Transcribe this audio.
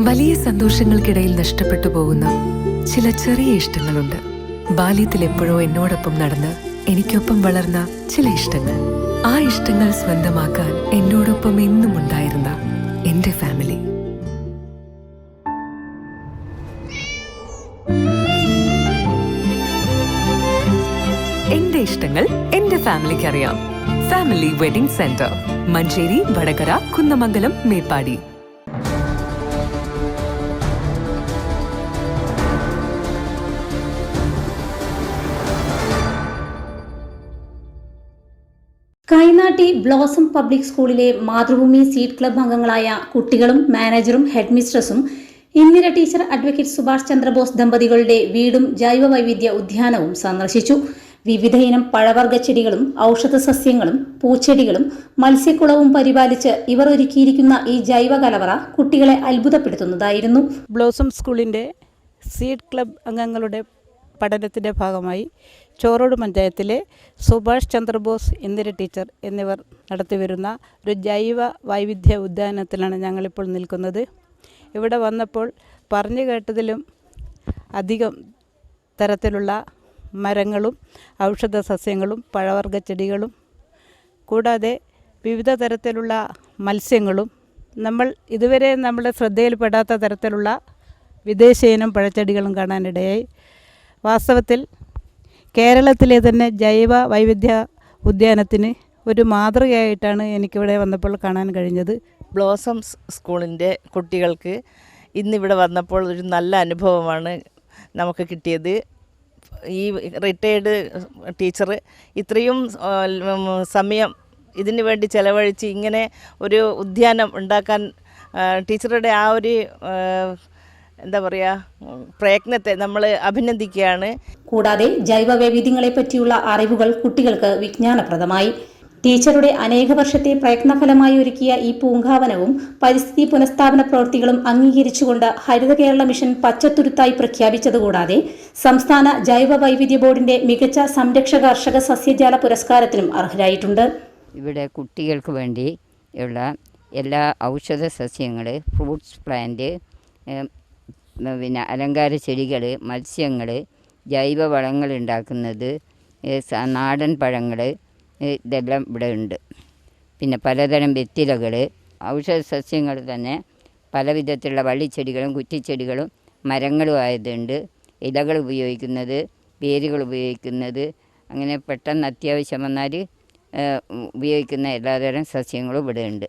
വലിയ സന്തോഷങ്ങൾക്കിടയിൽ നഷ്ടപ്പെട്ടു പോകുന്ന ചില ചെറിയ ഇഷ്ടങ്ങളുണ്ട്. ബാല്യത്തിൽ എപ്പോഴോ എന്നോടൊപ്പം നടന്ന് എനിക്കൊപ്പം വളർന്ന ചില ഇഷ്ടങ്ങൾ. ആ ഇഷ്ടങ്ങൾ സ്വന്തമാക്കാൻ എന്നോടൊപ്പം എന്നും ഉണ്ടായിരുന്ന എന്റെ ഫാമിലി. എന്റെ ഇഷ്ടങ്ങൾ എന്റെ ഫാമിലിക്ക് അറിയാം. Family wedding centre, Manjeri, Vadakara, Kunnamangalam, Meppadi. Kainatti blossom public സ്കൂളിലെ മാതൃഭൂമി സീഡ് ക്ലബ് അംഗങ്ങളായ കുട്ടികളും മാനേജറും ഹെഡ് മിസ്ട്രസും ഇന്ദിര ടീച്ചർ അഡ്വക്കേറ്റ് സുഭാഷ് ചന്ദ്രബോസ് ദമ്പതികളുടെ വീടും ജൈവവൈവിധ്യ ഉദ്യാനവും സന്ദർശിച്ചു. വിവിധ ഇനം പഴവർഗ്ഗ ചെടികളും ഔഷധ സസ്യങ്ങളും പൂച്ചെടികളും മത്സ്യക്കുളവും പരിപാലിച്ച് ഇവർ ഒരുക്കിയിരിക്കുന്ന ഈ ജൈവ കലവറ കുട്ടികളെ അത്ഭുതപ്പെടുത്തുന്നതായിരുന്നു. ബ്ലോസം സ്കൂളിൻ്റെ സീഡ് ക്ലബ് അംഗങ്ങളുടെ പഠനത്തിൻ്റെ ഭാഗമായി ചോറോട് പഞ്ചായത്തിലെ സുഭാഷ് ചന്ദ്രബോസ് ഇന്ദിര ടീച്ചർ എന്നിവർ നടത്തിവരുന്ന ഒരു ജൈവ വൈവിധ്യ ഉദ്യാനത്തിലാണ് ഞങ്ങളിപ്പോൾ നിൽക്കുന്നത്. ഇവിടെ വന്നപ്പോൾ പറഞ്ഞു കേട്ടതിലും അധികം തരത്തിലുള്ള മരങ്ങളും ഔഷധ സസ്യങ്ങളും പഴവർഗ്ഗ ചെടികളും കൂടാതെ വിവിധ തരത്തിലുള്ള മത്സ്യങ്ങളും നമ്മൾ ഇതുവരെ നമ്മുടെ ശ്രദ്ധയിൽപ്പെടാത്ത തരത്തിലുള്ള വിദേശയിനം പഴച്ചെടികളും കാണാനിടയായി. വാസ്തവത്തിൽ കേരളത്തിലെ തന്നെ ജൈവ വൈവിധ്യ ഉദ്യാനത്തിന് ഒരു മാതൃകയായിട്ടാണ് എനിക്കിവിടെ വന്നപ്പോൾ കാണാൻ കഴിഞ്ഞത്. ബ്ലോസംസ് സ്കൂളിൻ്റെ കുട്ടികൾക്ക് ഇന്നിവിടെ വന്നപ്പോൾ ഒരു നല്ല അനുഭവമാണ് നമുക്ക് കിട്ടിയത്. ഈ റിട്ടയേർഡ് ടീച്ചർ ഇത്രയും സമയം ഇതിനു വേണ്ടി ചെലവഴിച്ച് ഇങ്ങനെ ഒരു ഉദ്യാനം ഉണ്ടാക്കാൻ ടീച്ചറുടെ ആ ഒരു എന്താ പറയുക പ്രയത്നത്തെ നമ്മൾ അഭിനന്ദിക്കുകയാണ്. കൂടാതെ ജൈവ വൈവിധ്യങ്ങളെ പറ്റിയുള്ള അറിവുകൾ കുട്ടികൾക്ക് വിജ്ഞാനപ്രദമായി. ടീച്ചറുടെ അനേക വർഷത്തെ പ്രയത്നഫലമായി ഒരുക്കിയ ഈ പൂങ്കാവനവും പരിസ്ഥിതി പുനഃസ്ഥാപന പ്രവൃത്തികളും അംഗീകരിച്ചുകൊണ്ട് ഹരിത കേരള മിഷൻ പച്ചത്തുരുത്തായി പ്രഖ്യാപിച്ചതുകൂടാതെ സംസ്ഥാന ജൈവ വൈവിധ്യ ബോർഡിന്റെ മികച്ച സംരക്ഷക കർഷക സസ്യജാല പുരസ്കാരത്തിനും അർഹരായിട്ടുണ്ട്. ഇവിടെ കുട്ടികൾക്ക് വേണ്ടി ഉള്ള എല്ലാ ഔഷധ സസ്യങ്ങൾ, ഫ്രൂട്ട്സ് പ്ലാന്റ്, പിന്നെ അലങ്കാര ചെടികൾ, മത്സ്യങ്ങൾ, ജൈവ വളങ്ങൾ ഉണ്ടാക്കുന്നത്, നാടൻ പഴങ്ങൾ, ഇതെല്ലാം ഇവിടെ ഉണ്ട്. പിന്നെ പലതരം വെറ്റിലകൾ, ഔഷധ സസ്യങ്ങൾ തന്നെ പല വിധത്തിലുള്ള വള്ളിച്ചെടികളും കുറ്റിച്ചെടികളും മരങ്ങളും ആയതുണ്ട്. ഇലകൾ ഉപയോഗിക്കുന്നത്, വേരുകൾ ഉപയോഗിക്കുന്നത്, അങ്ങനെ പെട്ടെന്ന് അത്യാവശ്യം വന്നാൽ ഉപയോഗിക്കുന്ന എല്ലാതരം സസ്യങ്ങളും ഇവിടെ ഉണ്ട്.